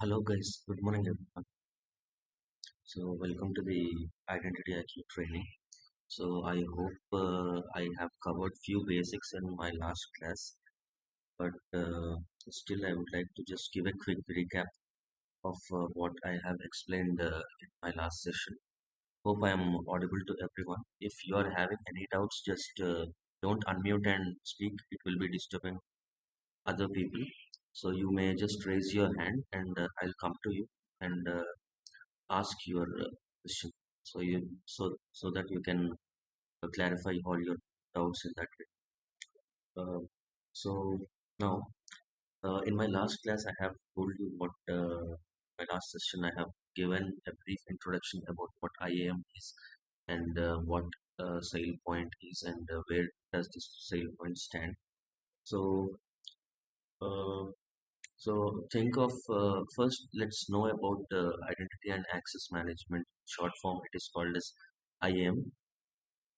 Hello guys, good morning everyone. So welcome to the Identity IQ training. So I hope I have covered few basics in my last class, but still I would like to just give a quick recap of what I have explained in my last session. Hope I am audible to everyone. If you are having any doubts, just don't unmute and speak. It will be disturbing other people. So you may just raise your hand and I'll come to you and ask your question so that you can clarify all your doubts in that way. So now in my last class I have told you what my last session I have given a brief introduction about what IAM is and what SailPoint is and where does this SailPoint stand. So uh, so think of first let's know about identity and access management. Short form it is called as IAM.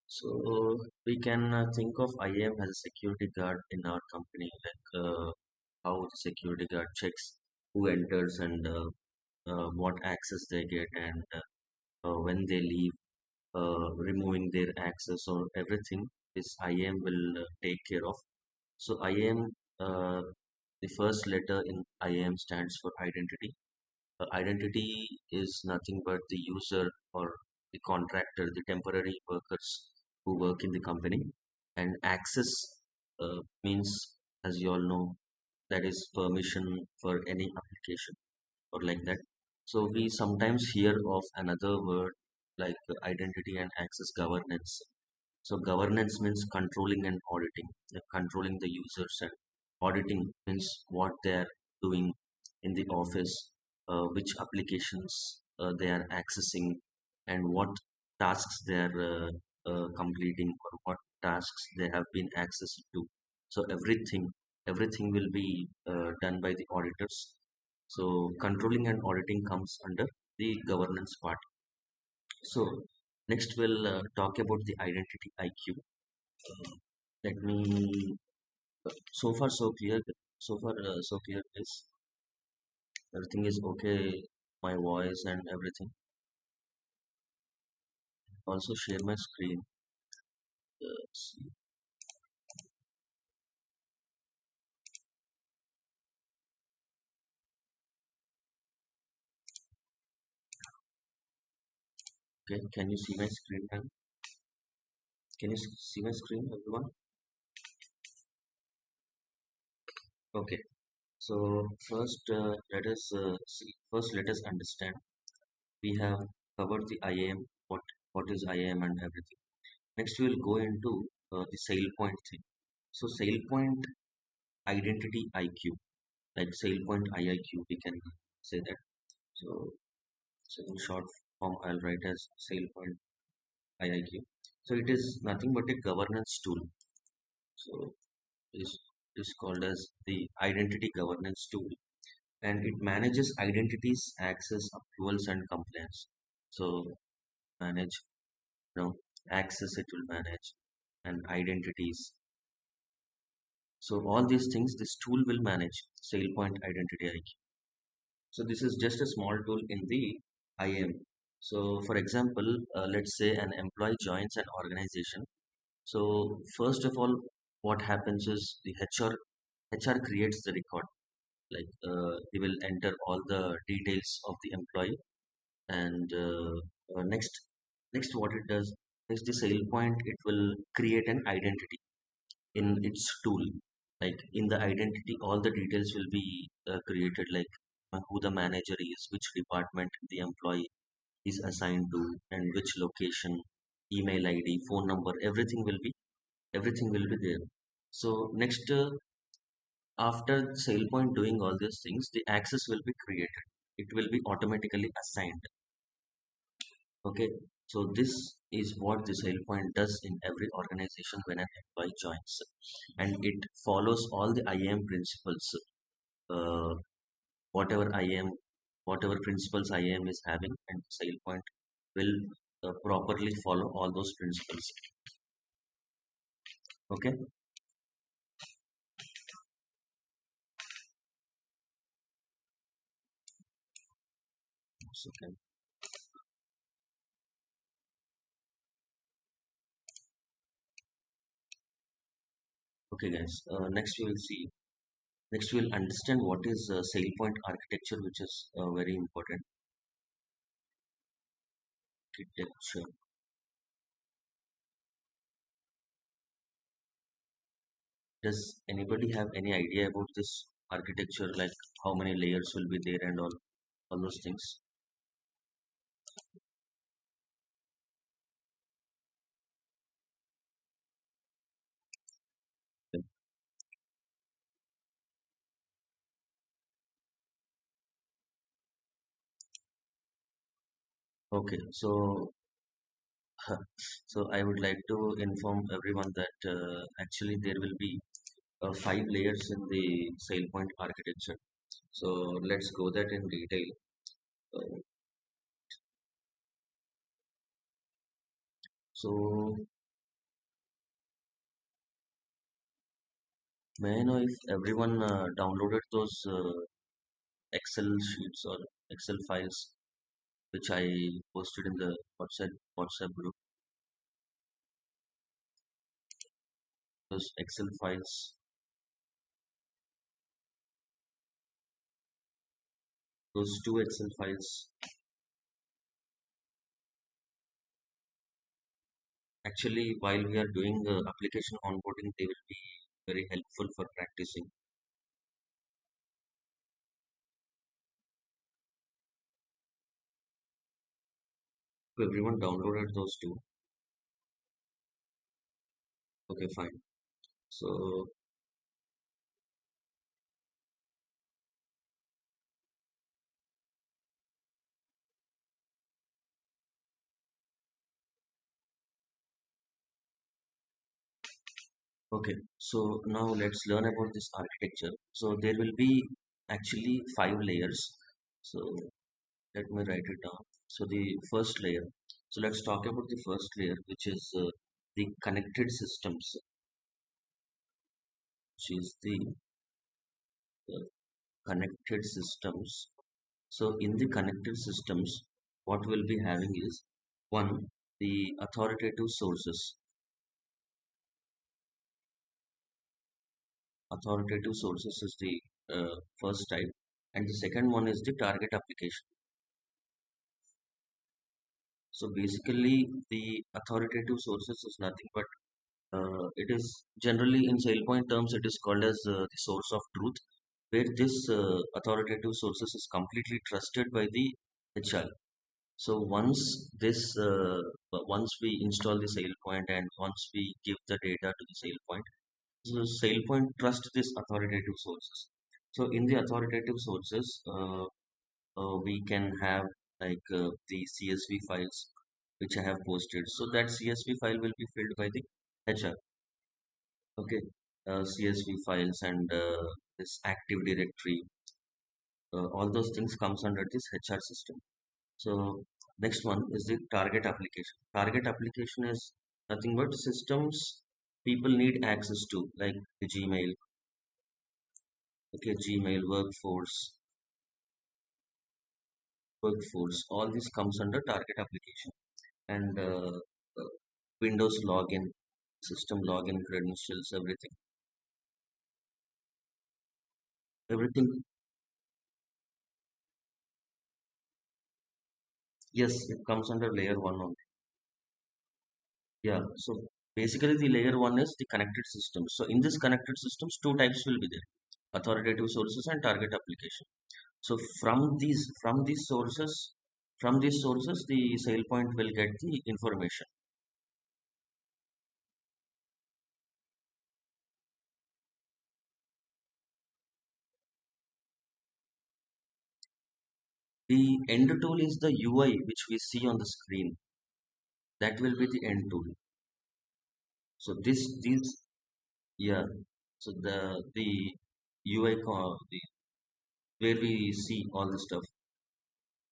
So we can think of IAM as a security guard in our company, like how the security guard checks who enters and what access they get and when they leave, removing their access or everything. This IAM will take care of. So IAM, the first letter in IAM stands for identity. Identity is nothing but the user or the contractor, the temporary workers who work in the company. And access means, as you all know, that is permission for any application or like that. So we sometimes hear of another word like identity and access governance. So governance means controlling and auditing, controlling the users, and auditing means what they are doing in the office, which applications they are accessing, and what tasks they are completing or what tasks they have been accessed to. So everything will be done by the auditors. So controlling and auditing comes under the governance part. So next we'll talk about the identity IQ. Let me. So far, so clear. So far, so clear. Is everything is okay? My voice and everything. Also, share my screen. See. Okay, can you see my screen now? Can you see my screen, everyone? Okay. So first, let us see. First, let us understand. We have covered the IAM. What is IAM and everything. Next, we will go into the SailPoint thing. So SailPoint identity IQ, like SailPoint IIQ, we can say that. So, so in short form, I'll write as SailPoint IIQ. So it is nothing but a governance tool. So it is called as the identity governance tool, and it manages identities, access, approvals, and compliance. So manage, you know, access it will manage, and identities. So all these things, this tool will manage SailPoint identity IQ. So this is just a small tool in the IAM. So for example, let's say an employee joins an organization. So first of all, what happens is the HR creates the record. Like he will enter all the details of the employee, and next what it does is the sale point. It will create an identity in its tool. Like in the identity, all the details will be created, like who the manager is, which department the employee is assigned to, and which location, email ID, phone number, everything will be there. So next, after SailPoint doing all these things, the access will be created. It will be automatically assigned. Okay. So this is what the SailPoint does in every organization when an employee joins, and it follows all the IAM principles. Uh, whatever IAM, whatever principles IAM is having, and SailPoint will properly follow all those principles. Okay. Second. Okay, guys. Next we will see. Next we will understand what is SailPoint architecture, which is very important. Architecture. Does anybody have any idea about this architecture, like how many layers will be there and all those things? Okay, so so I would like to inform everyone that actually there will be five layers in the SailPoint architecture. So let's go that in detail. Uh, so may I know if everyone downloaded those Excel sheets or Excel files which I posted in the WhatsApp group? Those Excel files, those two Excel files. Actually, while we are doing application onboarding, they will be very helpful for practicing. So everyone downloaded those two. Okay, fine. So, okay. So now let's learn about this architecture. So there will be actually five layers. So let me write it down. So the first layer. So let's talk about the first layer, which is the connected systems, which is the uh, connected systems. So in the connected systems, what we'll be having is one, the authoritative sources. Authoritative sources is the first type, and the second one is the target application. So basically, the authoritative sources is nothing but it is generally in SailPoint terms, it is called as the source of truth, where this authoritative sources is completely trusted by the HR. So once we install the SailPoint and once we give the data to the SailPoint, so SailPoint trust this authoritative sources. So in the authoritative sources, we can have like the CSV files which I have posted. So that CSV file will be filled by the HR. Okay, CSV files and this Active Directory, all those things comes under this HR system. So next one is the target application. Target application is nothing but systems people need access to, like the Gmail, okay, Gmail, workforce. All this comes under target application and uh, Windows login, system login credentials, everything. Yes, it comes under layer one only. Yeah. So basically, the layer one is the connected systems. So in this connected systems, two types will be there: authoritative sources and target application. So from these sources, the SailPoint will get the information. The end tool is the UI which we see on the screen. That will be the end tool. So these yeah. So the UI where we see all the stuff.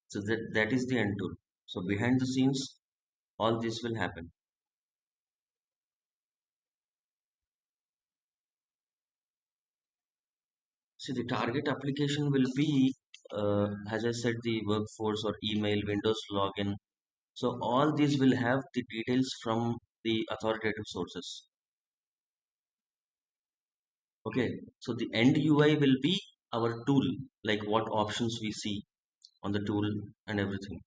So that is the end tool. So behind the scenes, all this will happen. See, the target application will be as I said, the workforce or email, Windows login. So all these will have the details from the authoritative sources. Okay, so the end UI will be our tool, like what options we see on the tool and everything.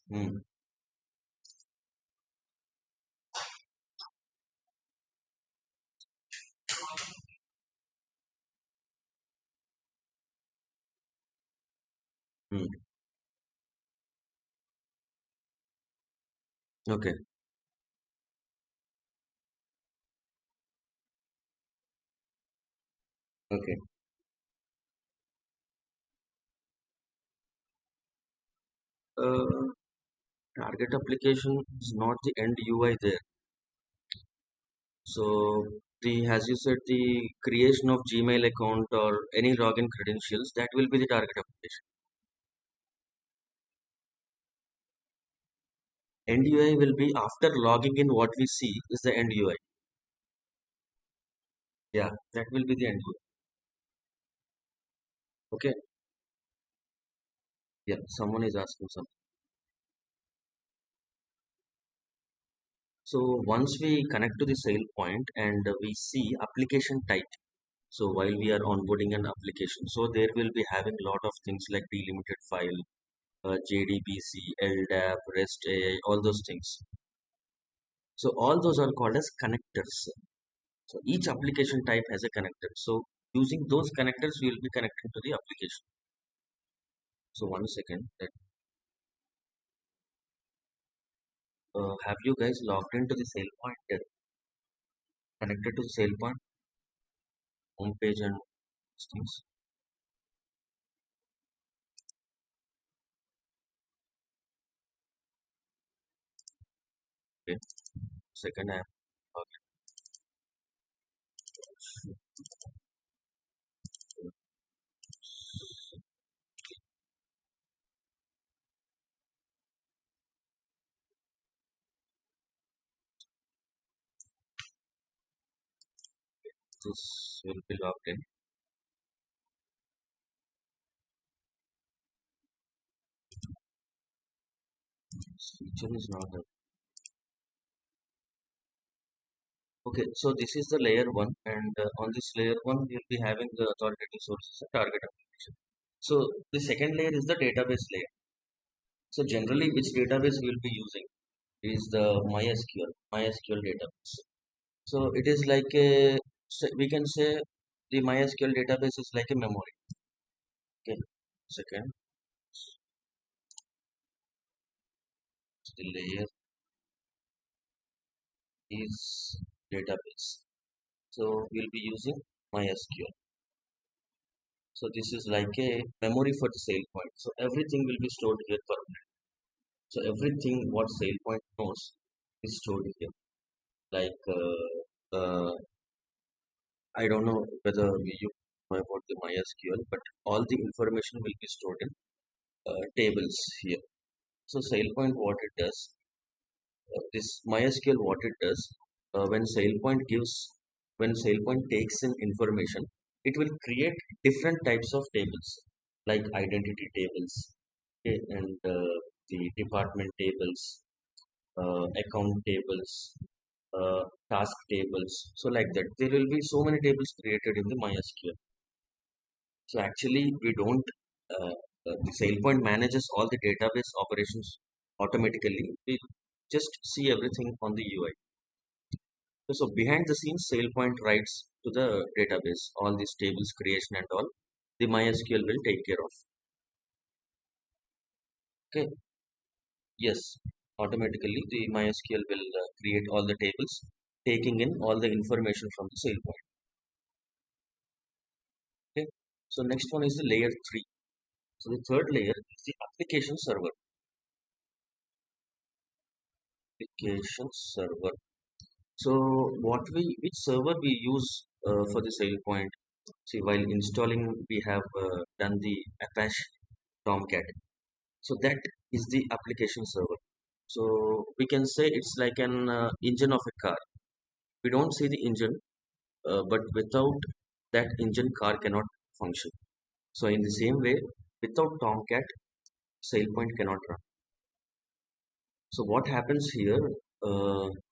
Hmm. Hmm. Okay, okay. Uh, Target application is not the end UI there. So the as you said, the creation of Gmail account or any login credentials that will be the target application. End UI will be after logging in. What we see is the end UI. Yeah, that will be the end UI. Okay. Yeah, someone is asking something. So once we connect to the sale point and we see application type. So while we are onboarding an application, so there will be having lot of things like delimited file, JDBC, LDAP, REST AI, all those things. So all those are called as connectors. So each application type has a connector. So using those connectors, we will be connecting to the application. So one second, have you guys logged into the SailPoint, connected to the SailPoint homepage and things? Okay. Second, I am logged in. This will be logged in. This feature is not there. Okay, so this is the layer one, and on this layer one, we'll be having the authoritative sources and target application. So the second layer is the database layer. So generally, which database we'll be using is the MySQL database. So it is like a, we can say the MySQL database is like a memory. Okay, second, the layer is database. So we'll be using MySQL. So this is like a memory for the sale point. So everything will be stored here permanently. So everything what SailPoint knows is stored here. Like I don't know whether you know about the MySQL, but all the information will be stored in tables here. So SailPoint what it does, this MySQL what it does, when SailPoint gives, when SailPoint takes in information, it will create different types of tables, like identity tables, okay, and the department tables, account tables, task tables. So like that, there will be so many tables created in the MySQL. So actually, we don't. The SailPoint manages all the database operations automatically. We just see everything on the UI. So behind the scenes, SailPoint writes to the database all these tables creation and all. The MySQL will take care of. Okay. Yes. Automatically, the MySQL will create all the tables, taking in all the information from the SailPoint. Okay. So next one is the layer three. So the third layer is the application server. Application server. So which server we use for the SailPoint? See, while installing, we have done the Apache Tomcat. So that is the application server. So we can say it's like an engine of a car. We don't see the engine, but without that engine, car cannot function. So in the same way, without Tomcat, SailPoint cannot run. So what happens here?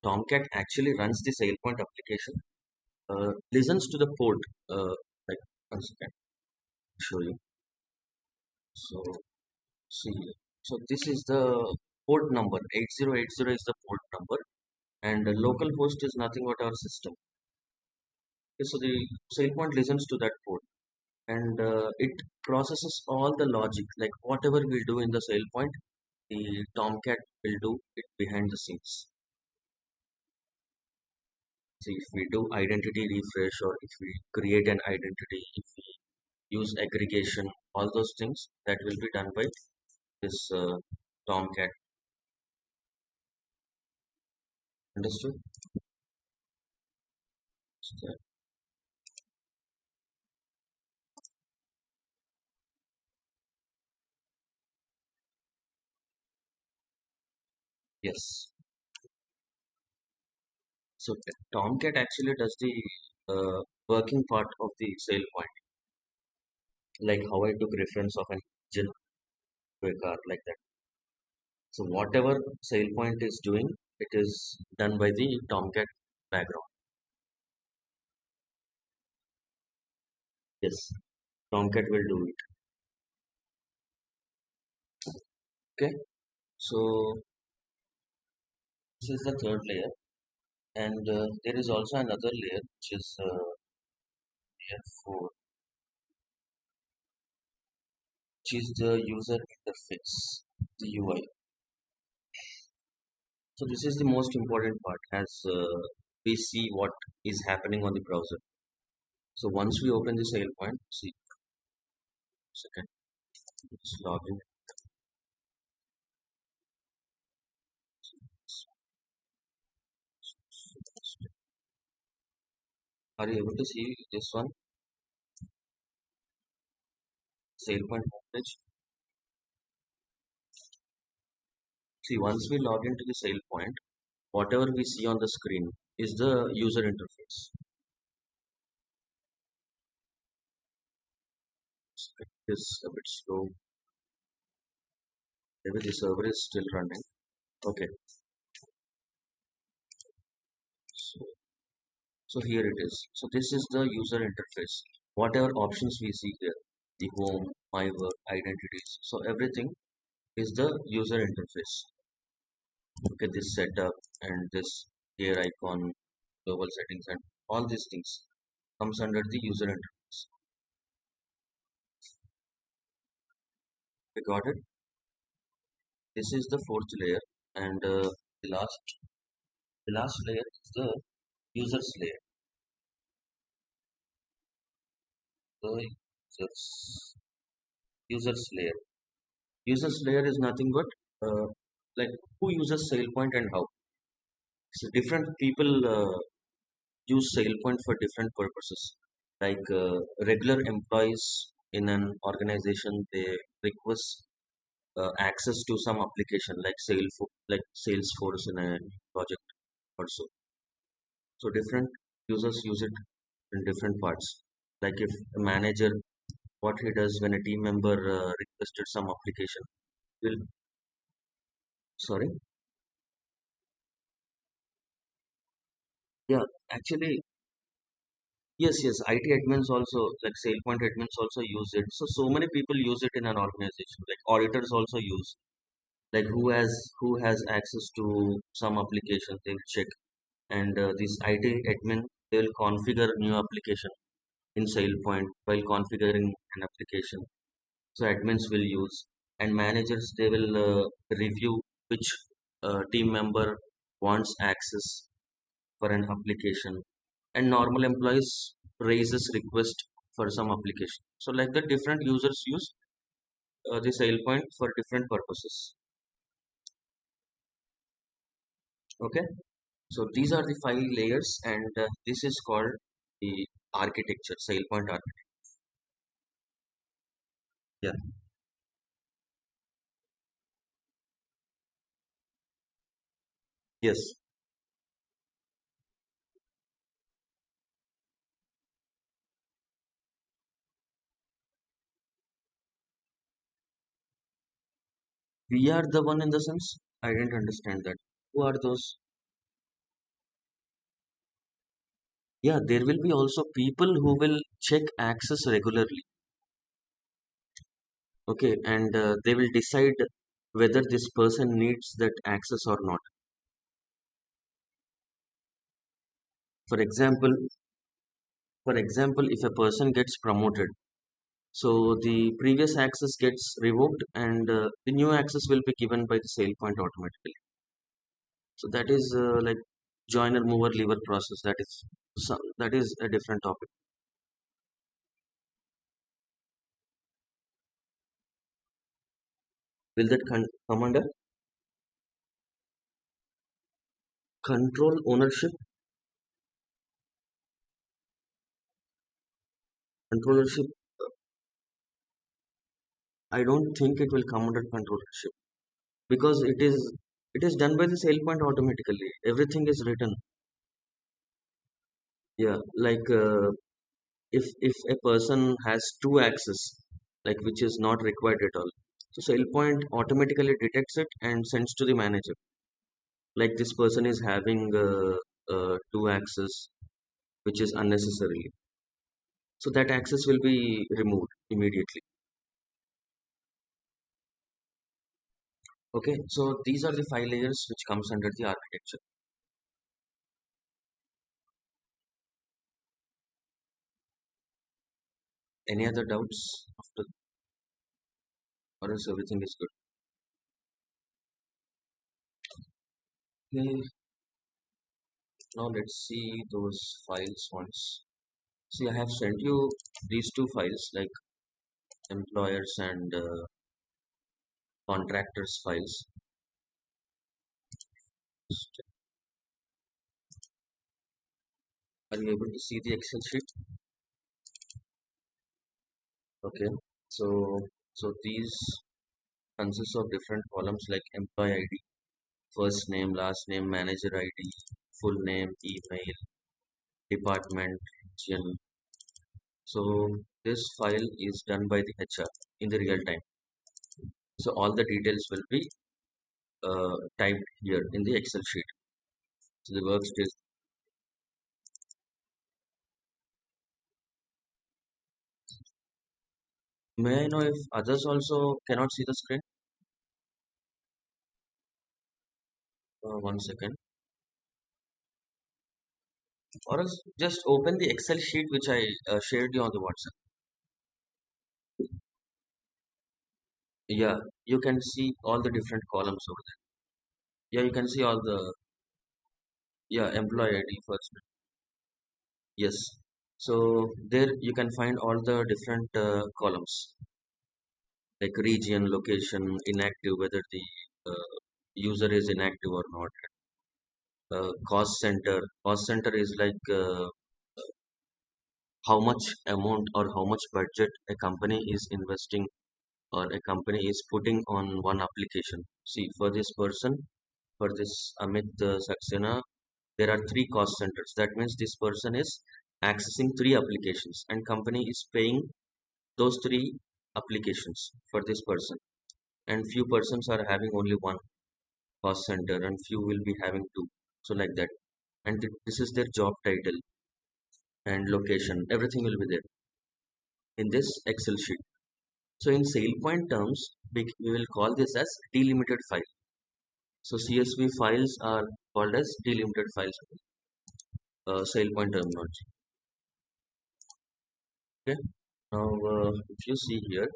Tomcat actually runs the SailPoint application, listens to the port. Like, one second, show you. So see, so this is the port number. 8080 is the port number, and the local host is nothing but our system. Okay, so the SailPoint listens to that port, and it processes all the logic, like whatever we do in the SailPoint, the Tomcat will do it behind the scenes. So if we do identity refresh, or if we create an identity, if we use aggregation, all those things that will be done by this Tomcat. Understood? So, yes. So Tomcat actually does the working part of the SailPoint, like how I took reference of an engine to a car, like that. So whatever SailPoint is doing, it is done by the Tomcat background. Yes, Tomcat will do it. Okay. So this is the third layer, and there is also another layer which is layer 4, which is the user interface, the UI. So this is the most important part as we see what is happening on the browser. So once we open the SailPoint, see, second, let's log in. Are you able to see this one, SailPoint homepage? See, once we log into the SailPoint, whatever we see on the screen is the user interface. It is a bit slow. Maybe the server is still running. Okay, so, so here it is. So this is the user interface. Whatever options we see here, the home, my work, identities. So everything is the user interface. Okay, this setup and this gear icon, global settings, and all these things comes under the user interface. We got it. This is the fourth layer, and the last the last layer is the users layer. The users users layer. Users layer is nothing but like who uses SailPoint and how. So different people use SailPoint for different purposes. Like regular employees in an organization, they request access to some application like Salesforce in a project also. So different users use it in different parts. Like if a manager, what he does when a team member requested some application, will sorry, yeah, actually, yes, yes, IT admins also, like SailPoint admins also use it. So many people use it in an organization. Like auditors also use. Like who has access to some application, they will check. And this IT admin, they will configure new application in SailPoint while configuring an application. So admins will use, and managers they will review which team member wants access for an application, and normal employees raises request for some application. So like the different users use the SailPoint for different purposes. Okay, so these are the five layers, and this is called the architecture, SailPoint architecture. Yeah. Yes, we are the one in the sense. I didn't understand that. Who are those? Yeah, there will be also people who will check access regularly. Okay, and they will decide whether this person needs that access or not. For example, if a person gets promoted, so the previous access gets revoked and the new access will be given by the sale point automatically. So that is like joiner mover lever process. That is a different topic. Will that come under control ownership? Controllership? I don't think it will come under controllership because it is done by the sale point automatically. Everything is written. Yeah, like if a person has two access, like which is not required at all, so SailPoint automatically detects it and sends to the manager. Like this person is having two access, which is unnecessarily. So that access will be removed immediately. Okay, so these are the five layers which comes under the architecture. Any other doubts after, or else everything is good? Okay, now let's see those files once. See, I have sent you these two files, like employers and contractors files. Are you able to see the Excel sheet? Okay. So these consist of different columns like employee ID, first name, last name, manager ID, full name, email, department, region. So this file is done by the HR in the real time. So all the details will be typed here in the Excel sheet. So the workspace. May I know if others also cannot see the screen? One second. Or else just open the Excel sheet which I shared you on the WhatsApp. Yeah, you can see all the different columns over there. Yeah, you can see all the, yeah, employee ID first. Yes. So there you can find all the different columns like region, location, inactive, whether the user is inactive or not. Cost center. Cost center is like how much amount or how much budget a company is investing or a company is putting on one application. See, for this person, for this Amit Saxena, there are three cost centers. That means this person is accessing three applications and company is paying those three applications for this person. And few persons are having only one cost center and few will be having two. So like that. And this is their job title and location. Everything will be there in this Excel sheet. So in SailPoint terms, we will call this as delimited file. So CSV files are called as delimited files. SailPoint terminology. Okay. Now, if you see here,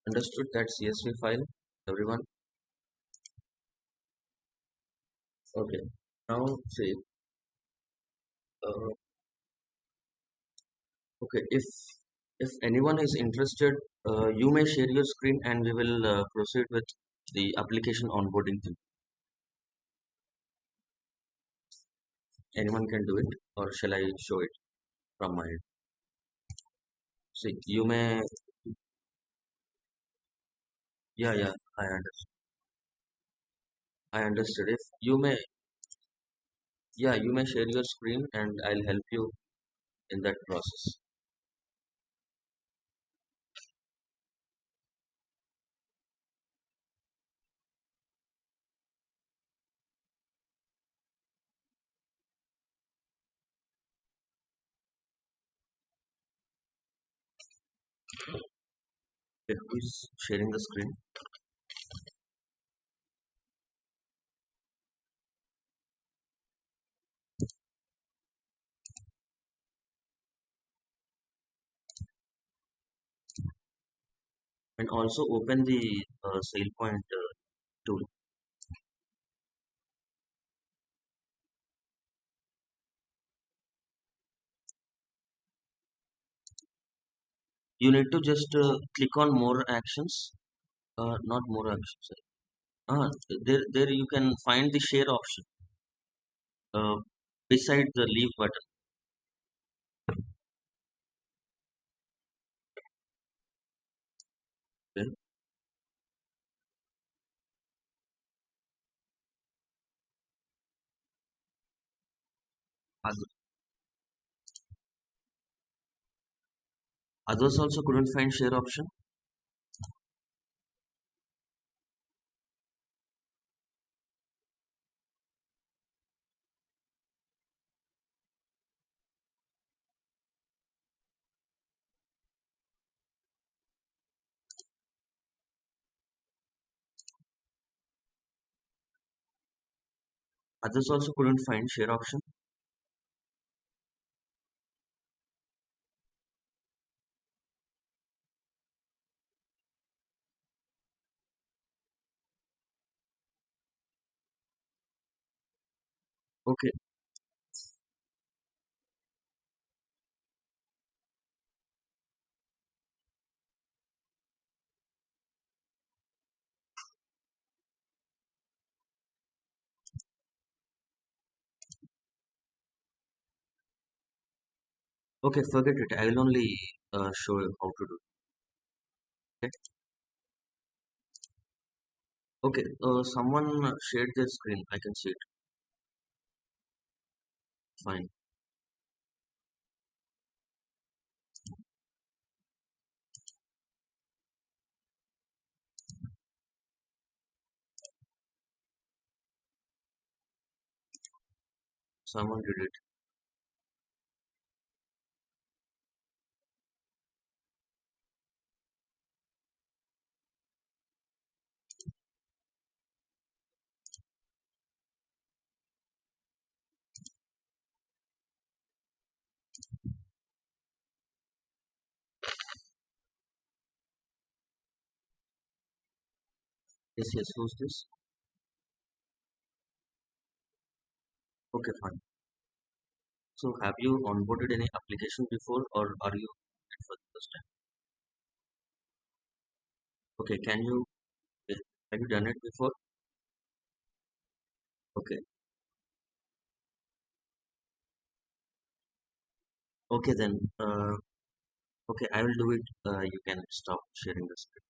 understood that CSV file, everyone. Okay. Now, say, uh, okay, if anyone is interested, you may share your screen and we will proceed with the application onboarding thing. Anyone can do it, or shall I show it from my end? See, you may, yeah, yeah, I understand. I understood. If you may, yeah, you may share your screen and I'll help you in that process. Okay, who's sharing the screen? And also open the SailPoint tool. You need to just click on more actions, not more actions. There you can find the share option uh, beside the leave button. Okay? Oth- Others also couldn't find share option. Others also couldn't find share option. Okay, okay, forget it. I will only show you how to do it. Okay, someone shared their screen. I can see it. Fine. Someone did it. Yes, yes. Who's this? Okay, fine. So, have you onboarded any application before, or are you it for the first time? Okay, can you have you done it before? Okay, okay then. Okay, I will do it. You can stop sharing the screen.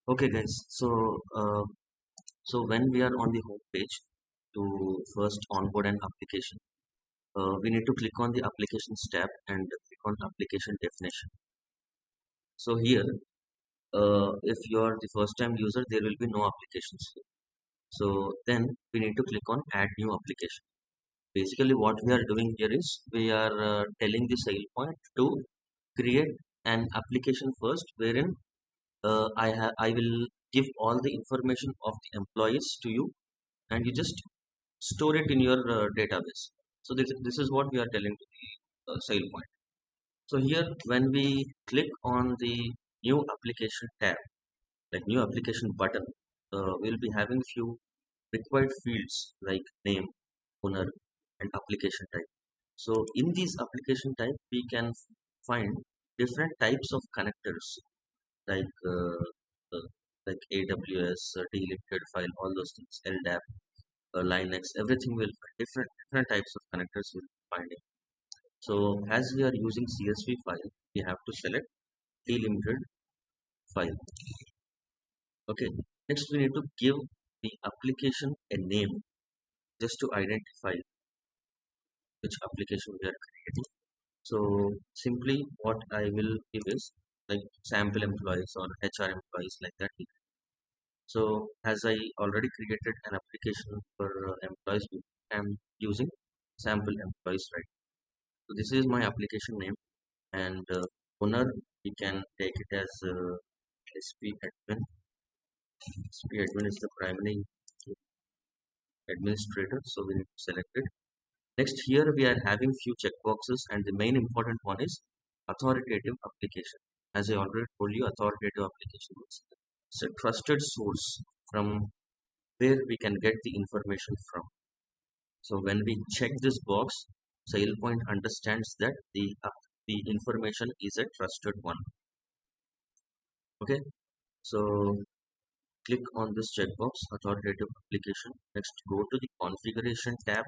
Okay, guys. So when we are on the home page to first onboard an application, we need to click on the applications tab and click on application definition. So here, if you are the first time user, there will be no applications here. So then we need to click on add new application. Basically, what we are doing here is we are telling the SailPoint to create an application first, wherein I will give all the information of the employees to you, and you just store it in your database. So this is what we are telling to the SailPoint. So here, when we click on the new application tab, like new application button, we'll be having few required fields like name, owner, and application type. So in these application type, we can find different types of connectors like like AWS, delimited file, all those things, LDAP, Linux, everything will different types of connectors will be finding. So as we are using CSV file, we have to select delimited file. Okay. Next, we need to give the application a name just to identify which application we are creating. So simply what I will give is like sample employees or HR employees like that. So as I already created an application for employees, I'm using sample employees, right? So this is my application name, and owner we can take it as SP admin. SP admin is the primary administrator, so we need to select it. Next, here we are having few checkboxes, and the main important one is authoritative application. As I already told you, authoritative application is it's a trusted source from where we can get the information from. So when we check this box, SailPoint understands that the information is a trusted one. Okay, so click on this checkbox, authoritative application. Next, go to the configuration tab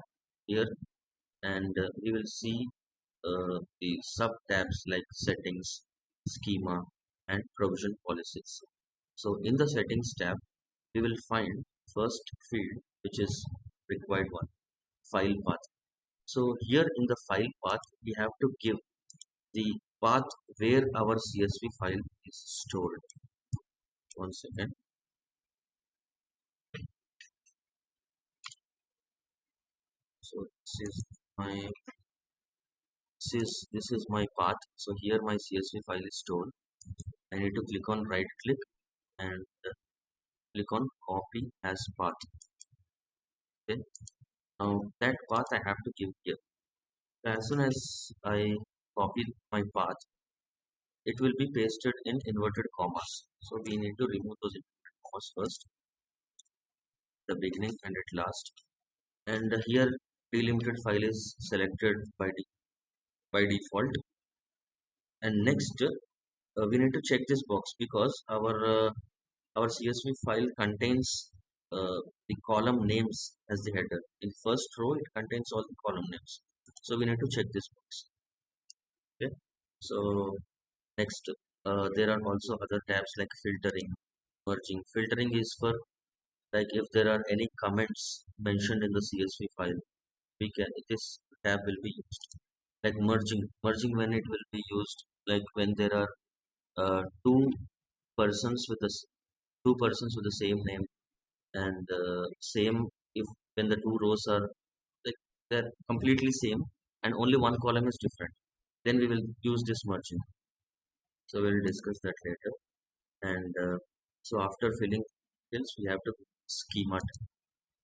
here, and we will see the sub tabs like settings, schema, and provision policies. So in the settings tab, we will find first field, which is required one, file path. So here in the file path, we have to give the path where our CSV file is stored. One second. So this is my path. So here my CSV file is stored. I need to click on right click and click on copy as path. Okay. Now that path I have to give here. As soon as I copy my path, it will be pasted in inverted commas. So we need to remove those inverted commas first, the beginning and at last. And here delimited file is selected by default. And next, we need to check this box because our CSV file contains the column names as the header. In first row, it contains all the column names. So we need to check this box. Okay. So next, there are also other tabs like filtering, merging. Filtering is for like if there are any comments mentioned in the CSV file, we can this tab will be used. Like merging when it will be used, like when there are two persons with two persons with the same name and same if when the two rows are like they're completely same and only one column is different, then we will use this merging. So we'll discuss that later. And so after filling details, we have to schema tab.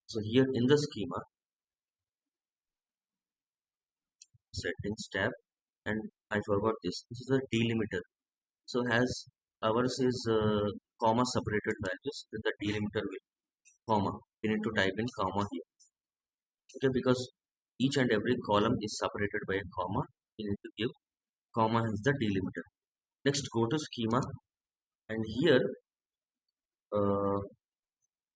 So here in the schema settings tab, and I forgot this is a delimiter. So as ours is comma separated values, then the delimiter will comma. We need to type in comma here. Okay, because each and every column is separated by a comma. We need to give comma as the delimiter. Next, go to schema, and here uh,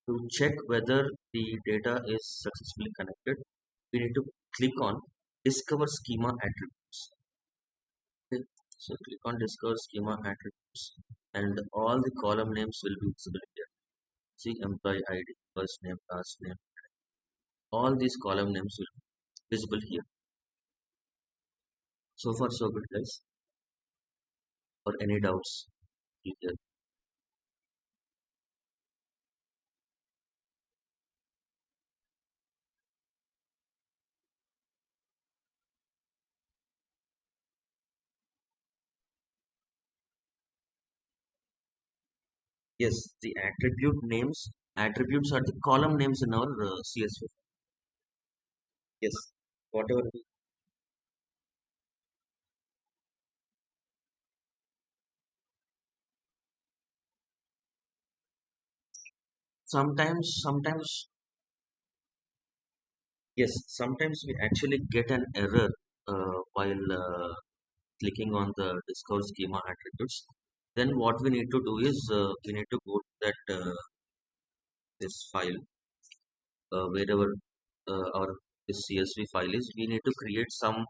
to check whether the data is successfully connected, we need to click on discover schema attributes. Okay. So click on discover schema attributes, and all the column names will be visible here. See employee ID, first name, last name. All these column names will be visible here. So far, so good, guys. Or any doubts? Here. Yes, the attribute names. Attributes are the column names in our CSV. Yes, whatever. Sometimes, yes, sometimes we actually get an error while clicking on the discover schema attributes. Then what we need to do is we need to go to that this file wherever our this CSV file is. We need to create some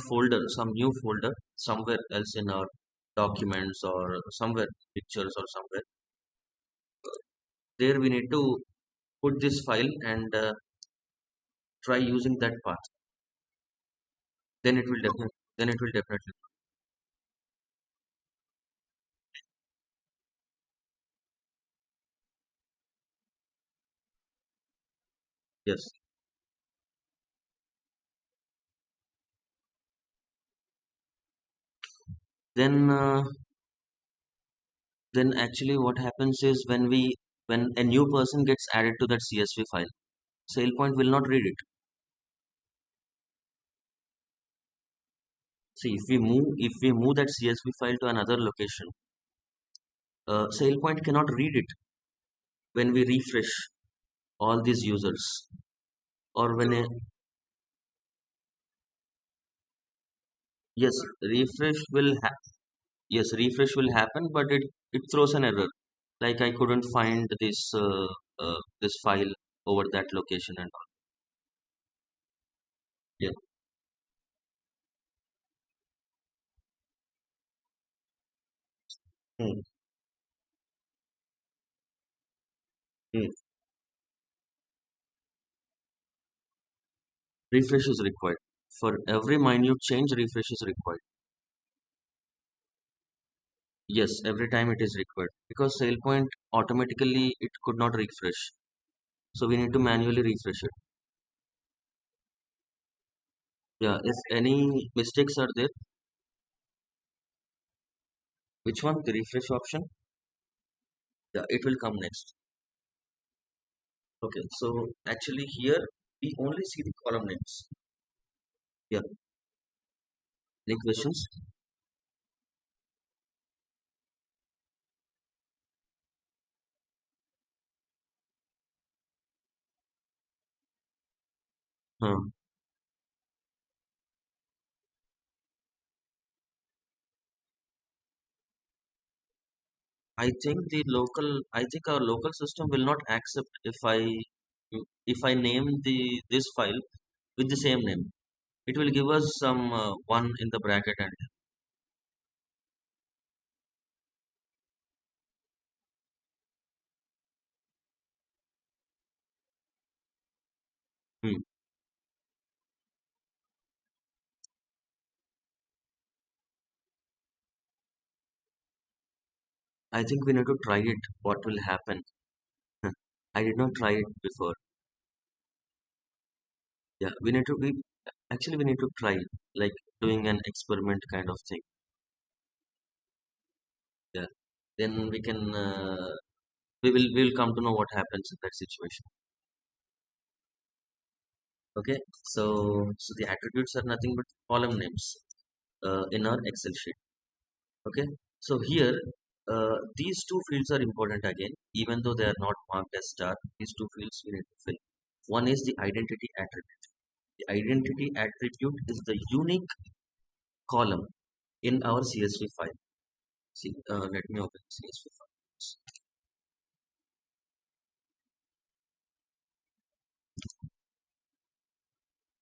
folder, some new folder somewhere else in our documents or somewhere pictures or somewhere. There we need to put this file and try using that path. Then it will definitely yes. Then then actually what happens is when a new person gets added to that CSV file, SailPoint will not read it. See, if we move that CSV file to another location, SailPoint cannot read it when we refresh all these users or when a yes refresh will yes refresh will happen, but it throws an error like I couldn't find this file over that location and all. Yeah. Hmm. Hmm. Refresh is required for every minute change. Refresh is required. Yes, every time it is required because SailPoint automatically it could not refresh, so we need to manually refresh it. Yeah, if any mistakes are there, which one? The refresh option? Yeah, it will come next. Okay, so actually here we only see the column names. Yeah, any questions? Hmm. I think our local system will not accept if I name this file with the same name. It will give us some one in the bracket and hmm. I think we need to try it. What will happen? I did not try it before. Yeah, we need to try it, like doing an experiment kind of thing. Yeah, then we will come to know what happens in that situation. Okay, so the attributes are nothing but column names in our Excel sheet. Okay, so here these two fields are important again, even though they are not marked as star. These two fields we need to fill. One is the identity attribute. The identity attribute is the unique column in our CSV file. See, let me open CSV file.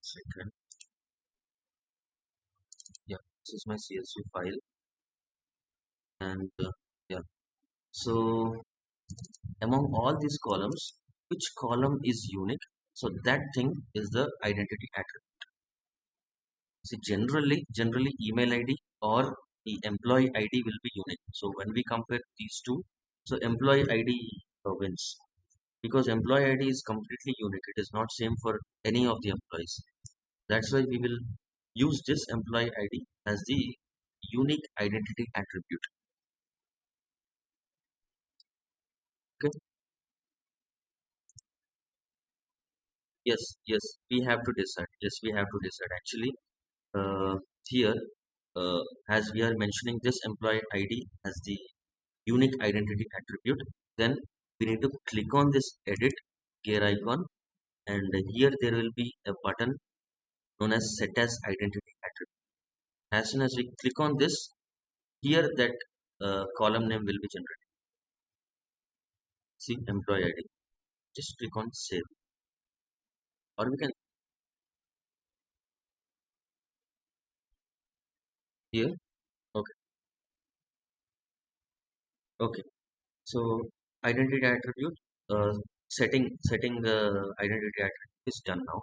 Second, yeah, this is my CSV file, and yeah. So among all these columns, which column is unique? So that thing is the identity attribute. See, generally email ID or the employee ID will be unique. So when we compare these two, so employee ID wins because employee ID is completely unique. It is not same for any of the employees. That's why we will use this employee ID as the unique identity attribute. Okay. Yes, we have to decide. Yes, we have to decide. Actually, here, uh, as we are mentioning this employee ID as the unique identity attribute, then we need to click on this edit gear icon, and here there will be a button known as set as identity attribute. As soon as we click on this, here that column name will be generated. See employee ID. Just click on save, or we can here. Okay, okay. So identity attribute, setting identity attribute is done now.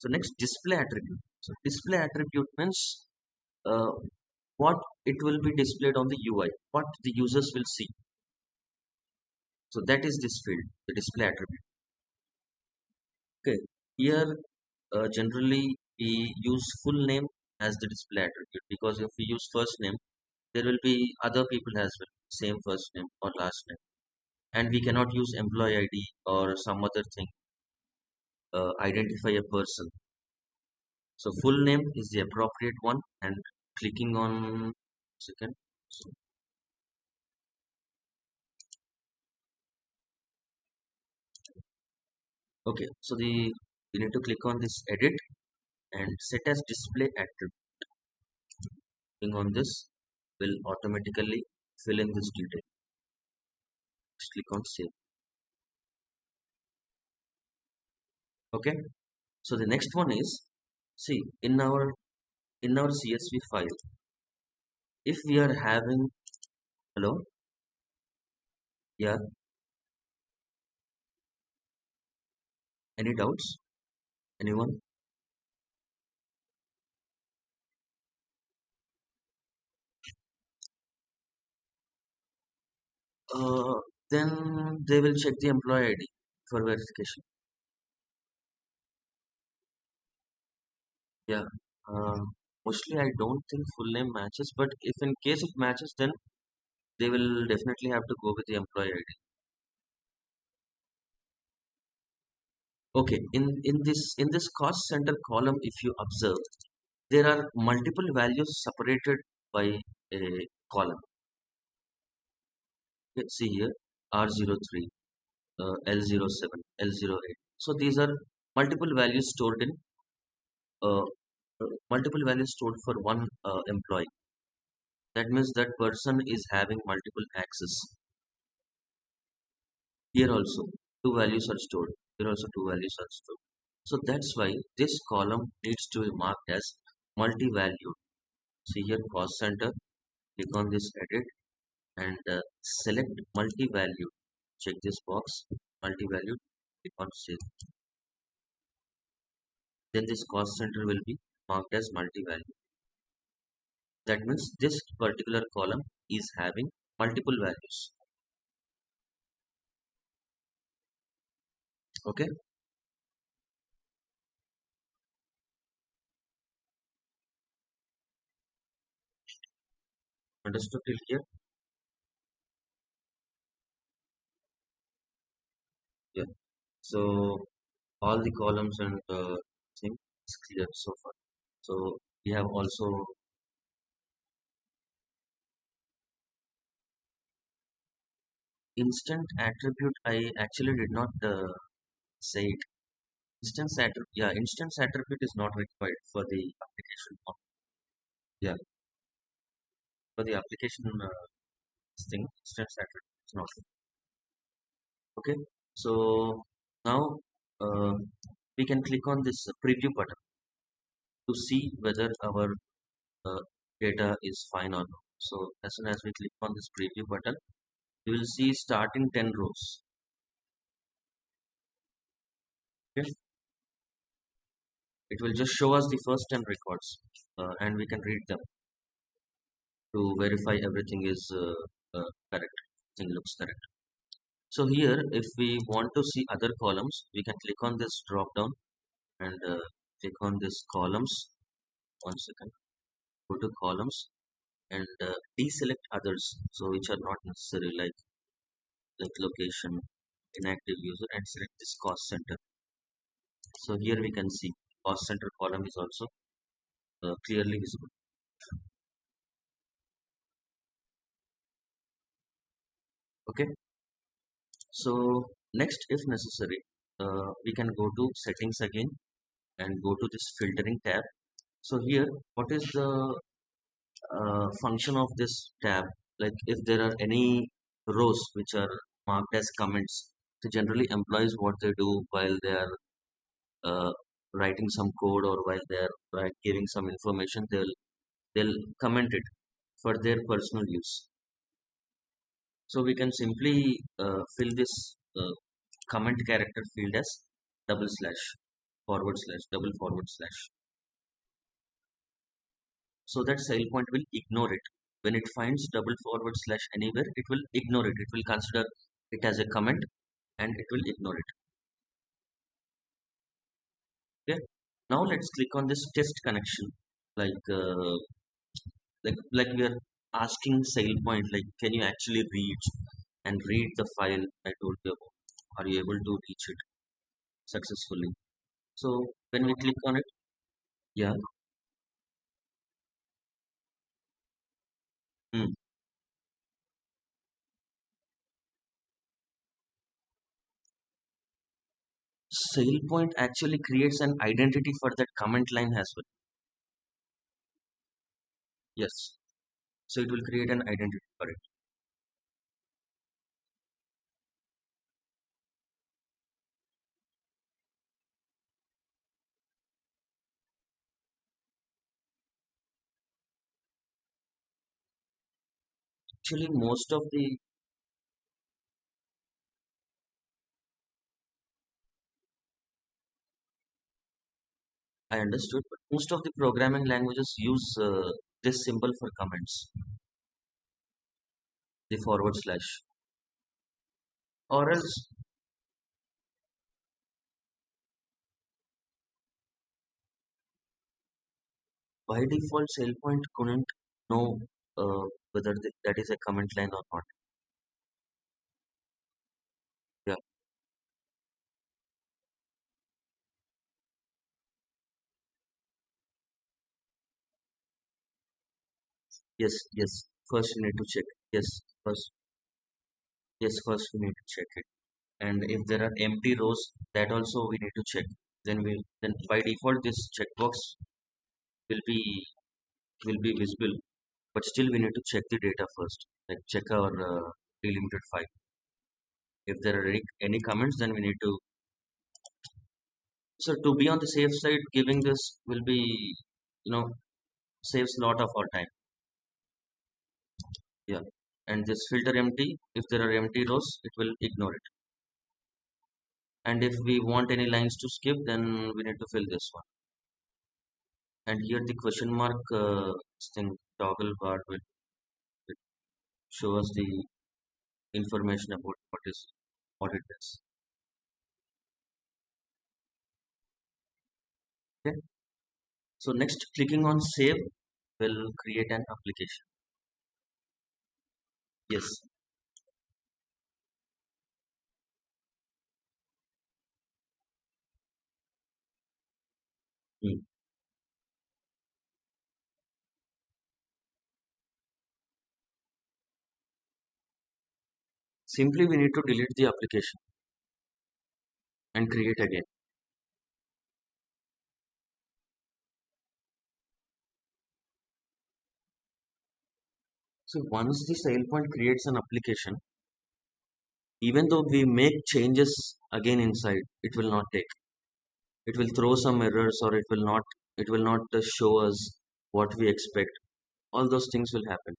So next display attribute. So display attribute means uh, what it will be displayed on the UI, what the users will see. So that is this field, the display attribute. Okay, here generally we use full name as the display attribute, because if we use first name, there will be other people as well, same first name or last name, and we cannot use employee ID or some other thing identify a person. So full name is the appropriate one, and clicking on second. So, okay, so we need to click on this edit and set as display attribute. Clicking on this will automatically fill in this detail. Just click on save. Okay. So the next one is, see, in our CSV file, if we are having, hello, yeah, any doubts? Anyone? Uh, then they will check the employee ID for verification. Yeah. Uh, Mostly I don't think full name matches, but if in case it matches, then they will definitely have to go with the employee ID. Okay. In this cost center column, if you observe, there are multiple values separated by a column. Let's see here, R03, L07, L08. So these are multiple values stored in uh, multiple values stored for one employee. That means that person is having multiple access. Here also two values are stored. Here also two values are stored. So that's why this column needs to be marked as multi-valued. See here cost center. Click on this edit and select multi-valued. Check this box, multi-valued. Click on save. Then this cost center will be marked as multi-value. That means this particular column is having multiple values. Okay, understood till here? Yeah. So all the columns and thing is clear so far. So we have also instant attribute. I actually did not say it. Instance attribute. Yeah, instance attribute is not required for the application. Yeah, for the application thing, instance attribute is not required. Okay. So now uh, we can click on this preview button to see whether our uh, data is fine or not. So as soon as we click on this preview button, you will see starting 10 rows. Okay. It will just show us the first 10 records and we can read them to verify everything is correct. Everything looks correct. So here, if we want to see other columns, we can click on this drop down and click on this columns. One second. Go to columns and deselect others, so which are not necessary, like location, inactive user, and select this cost center. So here we can see cost center column is also clearly visible. Okay. So next, if necessary, we can go to settings again and go to this filtering tab. So here, what is the function of this tab? like if there are any rows which are marked as comments, so generally employees what they do while they are uh, writing some code or while they are giving some information, they'll comment it for their personal use. So we can simply fill this comment character field as double slash, forward slash, double forward slash, so that SailPoint will ignore it. When it finds double forward slash anywhere, it will ignore it. It will consider it as a comment and it will ignore it. Okay. Now let's click on this test connection. Like uh, like we are asking SailPoint, like, can you actually read the file I told you about? Are you able to reach it successfully? So when we click on it, yeah, hmm. SailPoint actually creates an identity for that comment line as well. Yes. So it will create an identity for it. Actually, most of the I understood, but most of the programming languages use this symbol for comments, the forward slash, or else by default, SailPoint couldn't know whether that is a comment line or not. Yeah. Yes. Yes. First, we need to check. Yes. First. Yes. First, we need to check it. And if there are empty rows, that also we need to check. Then by default this checkbox will be visible, but still we need to check the data first. Like check our delimited file. If there are any comments, then we need to. So to be on the safe side, giving this will be, saves a lot of our time. Yeah. And this filter empty. If there are empty rows, it will ignore it. And if we want any lines to skip, then we need to fill this one. And here the question mark thing toggle bar will show us the information about what it is. Okay. So next, clicking on save will create an application. Yes. Hmm. Simply we need to delete the application and create again. So once the SailPoint creates an application, even though we make changes again inside, it will not take. It will throw some errors or it will not show us what we expect. All those things will happen.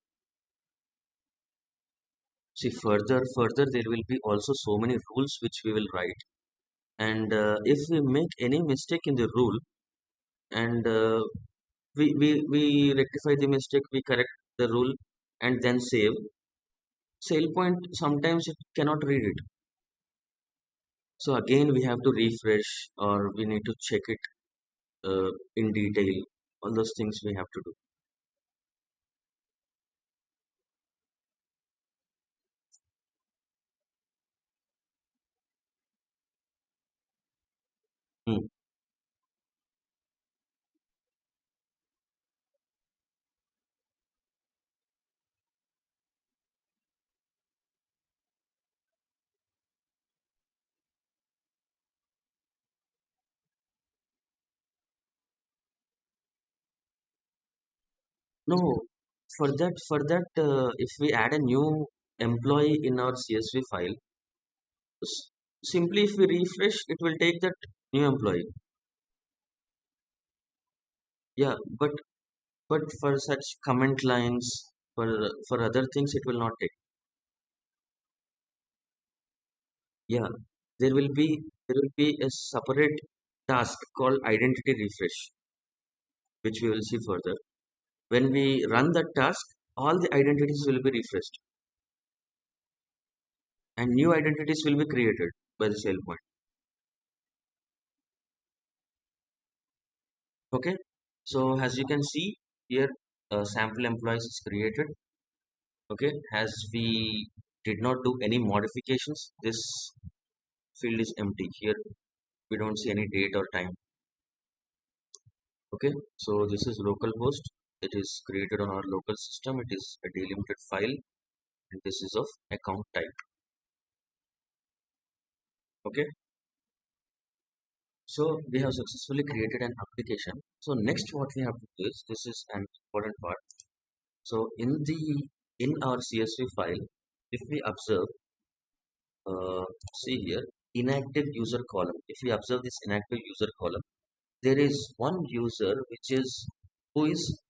See, further there will be also so many rules which we will write. And if we make any mistake in the rule and we rectify the mistake, we correct the rule and then save. SailPoint sometimes it cannot read it. So again we have to refresh or we need to check it in detail. All those things we have to do. Hmm. No, If we add a new employee in our CSV file, s- simply if we refresh, it will take that new employee. Yeah, but for such comment lines, for other things, it will not take. Yeah, there will be a separate task called identity refresh, which we will see further. When we run that task, all the identities will be refreshed and new identities will be created by the SailPoint. Okay, so as you can see here, sample employees is created. Okay, as we did not do any modifications, this field is empty. Here we don't see any date or time. Okay, so this is localhost. It is created on our local system. It is a delimited file, and this is of account type. Okay, so we have successfully created an application. So next, what we have to do is, this is an important part. So in our CSV file, if we observe, see here, inactive user column. If we observe this inactive user column, there is one user which is who is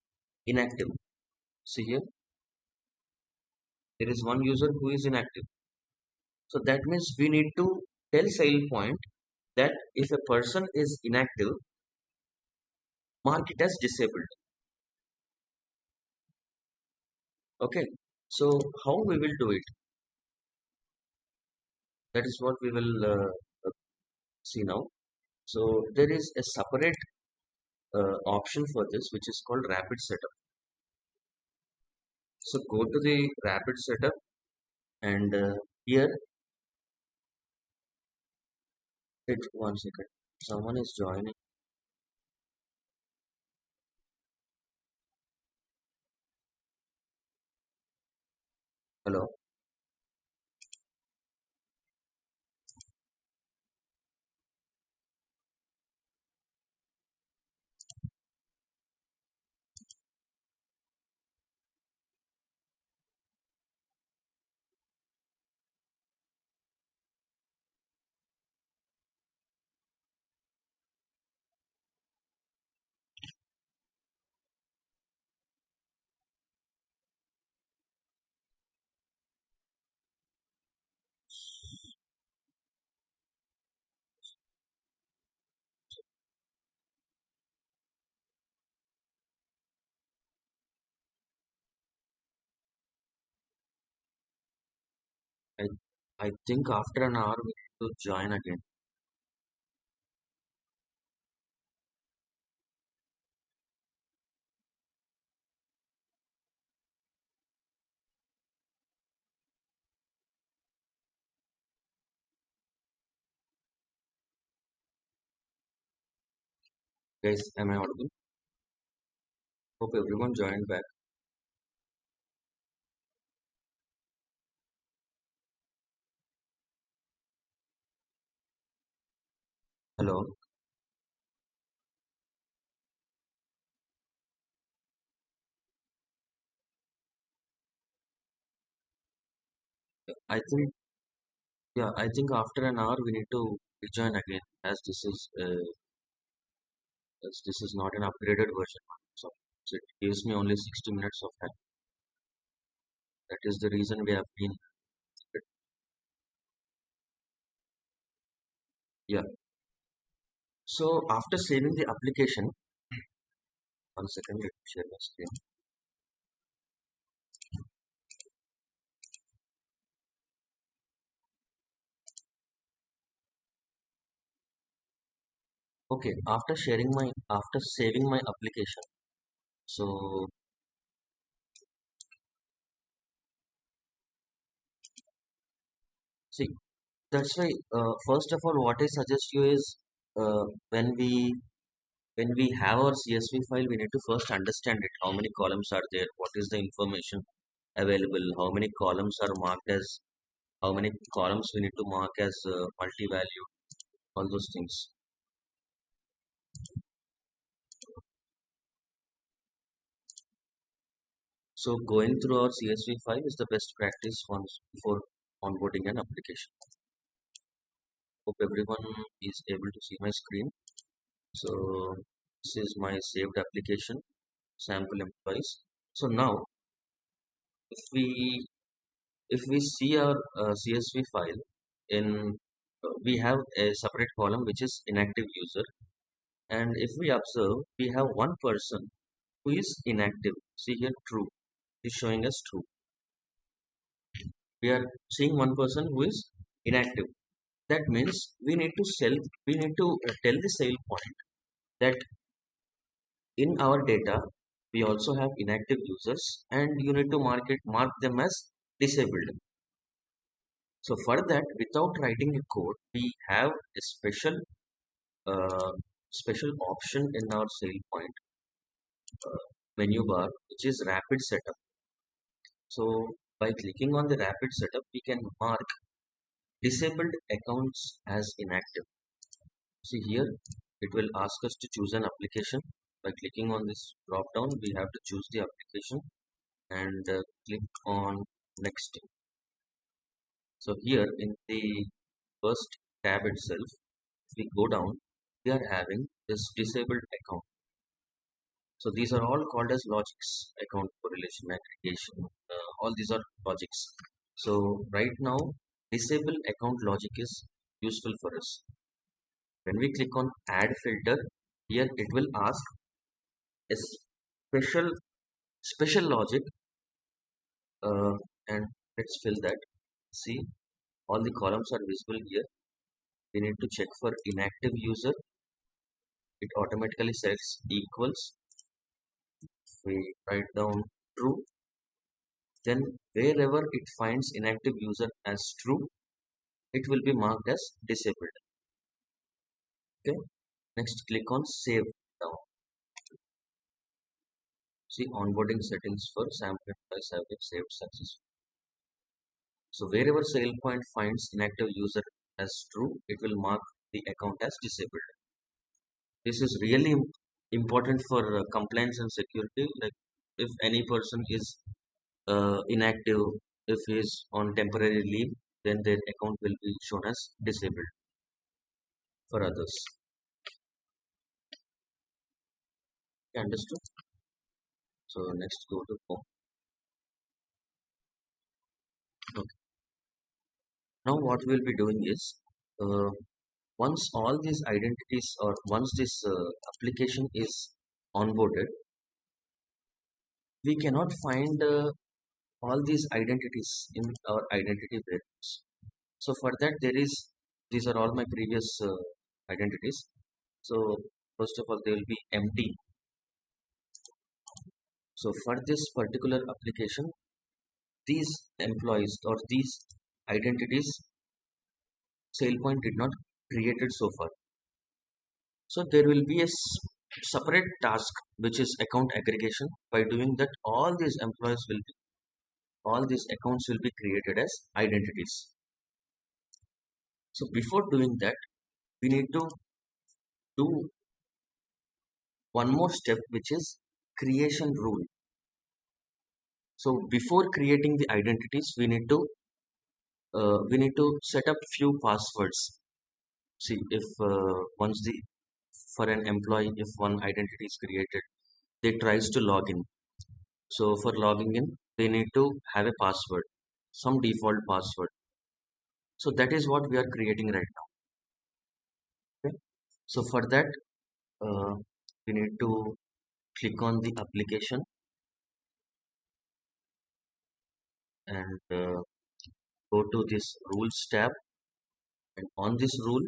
inactive. See here, there is one user who is inactive. So that means we need to tell SailPoint that if a person is inactive, mark it as disabled. Okay. So how we will do it? That is what we will see now. So there is a separate option for this, which is called rapid setup. So go to the rapid setup, and here, wait 1 second. Someone is joining. Hello. I I think after an hour we need to join again. Guys, am I audible? Hope everyone joined back. Hello. I think I think after an hour we need to rejoin again, as this is not an upgraded version. So it gives me only 60 minutes of time. That is the reason we have been. Yeah. So after saving the application, 1 second, let me share my screen. Okay, after saving my application, so see, that's why first of all, what I suggest you is, uh, when we when we have our CSV file, we need to first understand it. How many columns are there? What is the information available? How many columns are marked as? How many columns we need to mark as multi-value? All those things. So going through our CSV file is the best practice once before onboarding an application. Hope everyone is able to see my screen. So this is my saved application, sample employees. So now if we if we see our CSV file in we have a separate column which is inactive user, and if we observe we have one person who is inactive. See here, true is showing us true. We are seeing one person who is inactive. That means we need to tell the sale point that in our data we also have inactive users, and you need to mark them as disabled. So for that, without writing a code, we have a uh, special option in our SailPoint menu bar, which is rapid setup. So by clicking on the rapid setup, we can mark disabled accounts as inactive. See here, it will ask us to choose an application. By clicking on this drop down, we have to choose the application and click on next. So here in the first tab itself, if we go down, we are having this disabled account. So these are all called as logics: account correlation, aggregation. All these are logics. So right now, disable account logic is useful for us. When we click on add filter, here it will ask a special logic, uh, and let's fill that. See, all the columns are visible here. We need to check for inactive user. It automatically sets equals. We write down true, then wherever it finds inactive user as true, it will be marked as disabled. Okay, next click on save down. See, onboarding settings for sample employees have been saved successfully. So wherever SailPoint finds inactive user as true, it will mark the account as disabled. This is really important for compliance and security. Like if any person is inactive, if he is on temporary leave, then their account will be shown as disabled for others. Understood? So next go to home. Okay. Now what we'll be doing is uh, once all these identities or once this application is onboarded, we cannot find all these identities in our identity variables. So for that there is these are all my previous identities. So first of all they will be empty. So for this particular application, these employees or these identities SailPoint did not created so far. So there will be a separate task which is account aggregation. By doing that, all these accounts will be created as identities. So before doing that, we need to do one more step, which is creation rule. So before creating the identities, we need to set up few passwords. See, if once the for an employee, if one identity is created, they tries to log in. So for logging in, they need to have a password, some default password. So that is what we are creating right now. Okay? So for that, uh, we need to click on the application and go to this rules tab. And on this rule,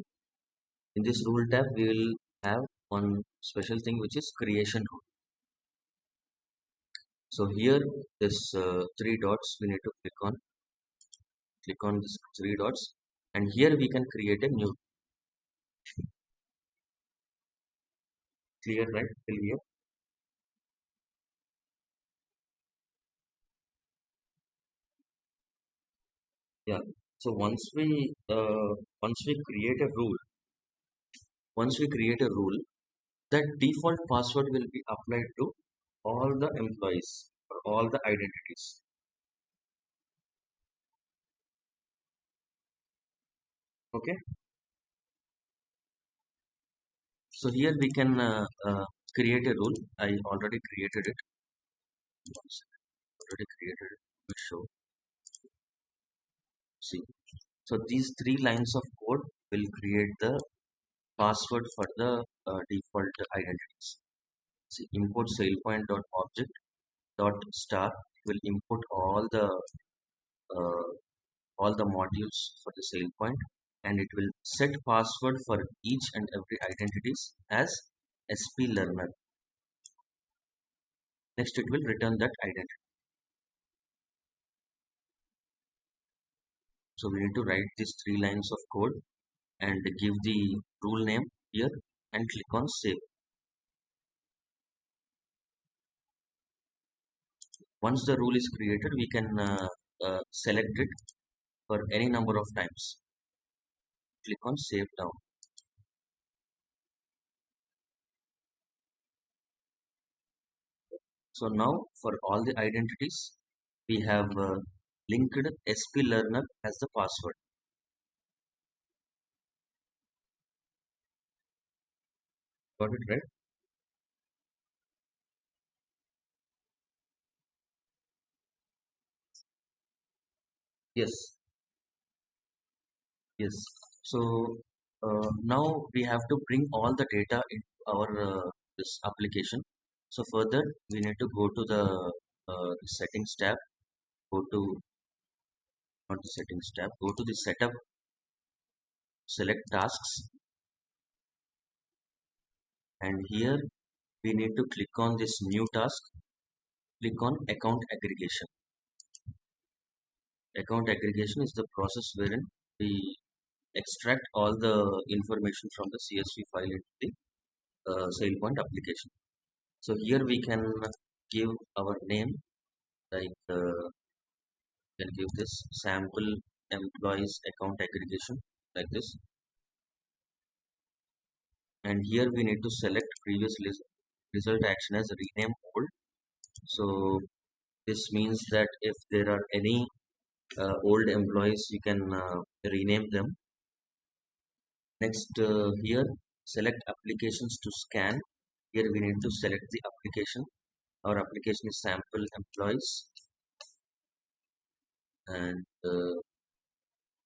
in this rule tab, we will have one special thing which is creation rule. So here, this three dots we need to click on this three dots, and here we can create a new. Clear, right? Till here. Yeah. So once we create a rule, once we create a rule, that default password will be applied to all the employees, all the identities. Okay, so here we can create a rule. I already created it. Once already created it. We show. See, so these three lines of code will create the password for the default identities. See, import SailPoint dot object dot star will import uh, all the modules for the SailPoint, and it will set password for each and every identities as SP learner. Next, it will return that identity. So we need to write these three lines of code and give the rule name here and click on save. Once the rule is created, we can select it for any number of times. Click on save down. So now for all the identities, we have linked SP learner as the password. Got it right? Yes, yes. So now we have to bring all the data into our this application. So further, we need to go to the settings tab. Go to not the settings tab. Go to the setup. Select tasks, and here we need to click on this new task. Click on account aggregation. Account aggregation is the process wherein we extract all the information from the CSV file into the SailPoint application. So here we can give our name, like can give this sample employees account aggregation like this, and here we need to select previous result action as rename old. So this means that if there are any old employees, you can rename them. Next, here select applications to scan. Here we need to select the application. Our application is sample employees, and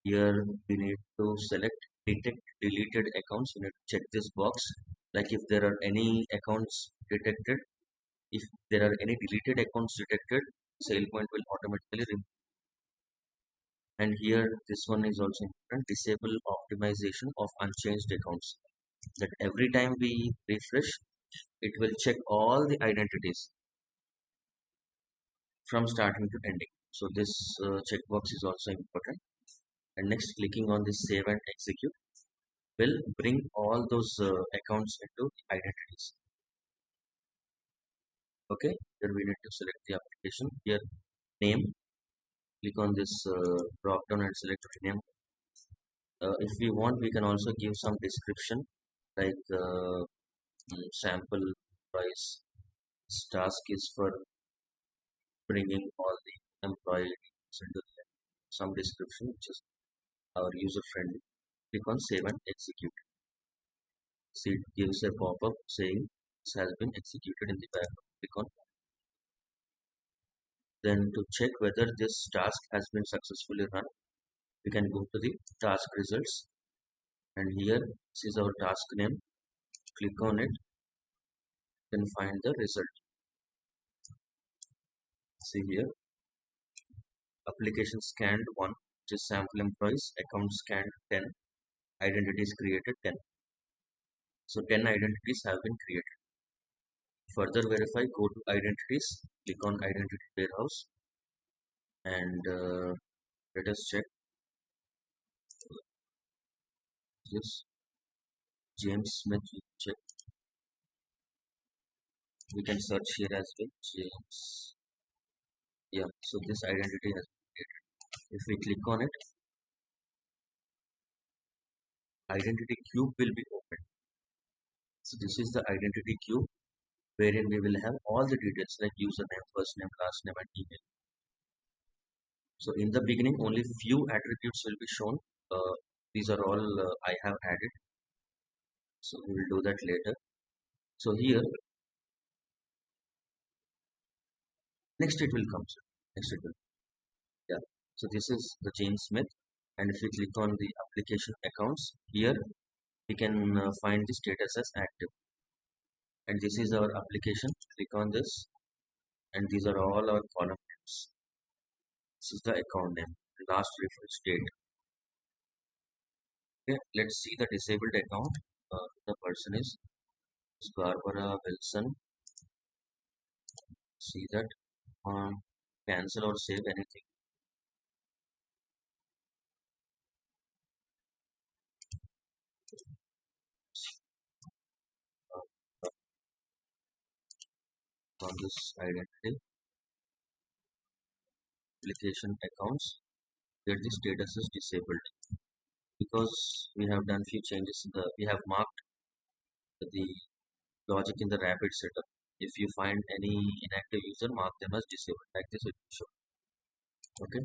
here we need to select detect deleted accounts. We need to check this box, like if there are any accounts detected, if there are any deleted accounts detected, SailPoint will automatically remove. And here this one is also important, disable optimization of unchanged accounts, that every time we refresh, it will check all the identities from starting to ending. So this checkbox is also important. And next, clicking on this save and execute will bring all those accounts into identities. Okay, here we need to select the application. Here, name. Click on this drop down and select rename. If we want, we can also give some description, like sample price. This task is for bringing all the employees into some description, which is our user friendly. Click on save and execute. See, it gives a pop-up saying this has been executed in the background. Click on. Then to check whether this task has been successfully run, we can go to the task results, and here this is our task name. Click on it, then find the result. See here, application scanned 1, which is sample employees, account scanned 10, identities created 10. So 10 identities have been created. Further verify, go to identities, click on identity warehouse, and let us check this James Smith. Check. We can search here as well. James. Yeah, so this identity has been created. If we click on it, identity cube will be opened. So this is the identity cube. wherein we will have all the details like username, first name, last name, and email. So in the beginning, only few attributes will be shown. These are all I have added. So we will do that later. So here, next it will come. Sir. Next it will. Yeah. So this is the James Smith. And if we click on the application accounts, here we can find the status as active. And this is our application. Click on this. And these are all our column names. This is the account name. Last refresh date. Okay. Let's see the disabled account. The person is Barbara Wilson. See that. Cancel or save anything. Uh, on this identity application accounts, where the status is disabled because we have done few changes in the we have marked the logic in the rapid setup. If you find any inactive user, mark them as disabled like this it will show. Okay,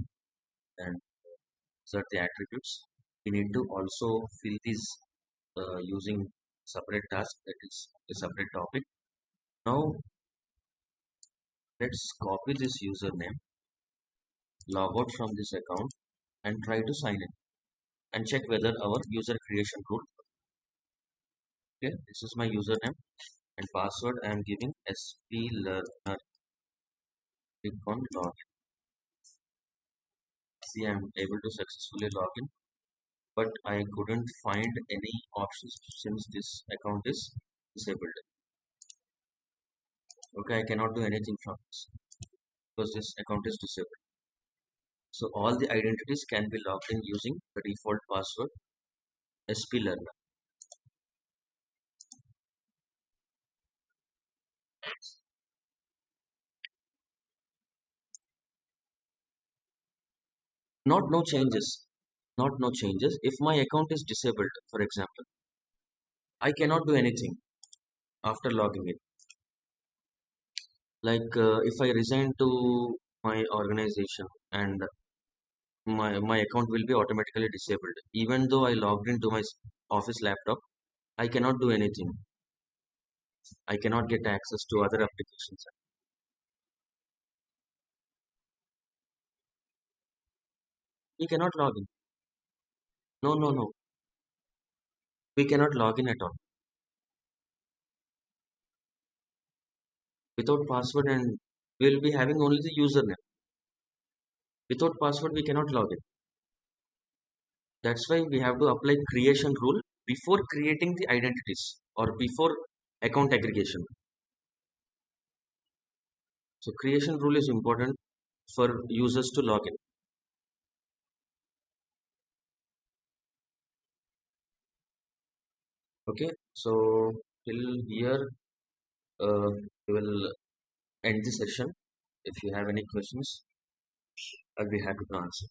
and these are the attributes. We need to also fill these using separate task, that is a separate topic. Now let's copy this username, log out from this account, and try to sign in and check whether our user creation rule. Okay, this is my username and password I am giving sp learner. Click on login. See, I am able to successfully log in, but I couldn't find any options since this account is disabled. Okay, I cannot do anything from this because this account is disabled. So all the identities can be logged in using the default password sp learner. Not no changes. Not no changes. If my account is disabled, for example, I cannot do anything after logging in. Like if I resign to my organization and my account will be automatically disabled. Even though I logged into my office laptop, I cannot do anything. I cannot get access to other applications. We cannot log in. No, no, no. We cannot log in at all. Without password, and we'll be having only the username. Without password, we cannot log in. That's why we have to apply creation rule before creating the identities or before account aggregation. So creation rule is important for users to log in. Okay, so till here we will end the session. If you have any questions, I'll be happy to answer.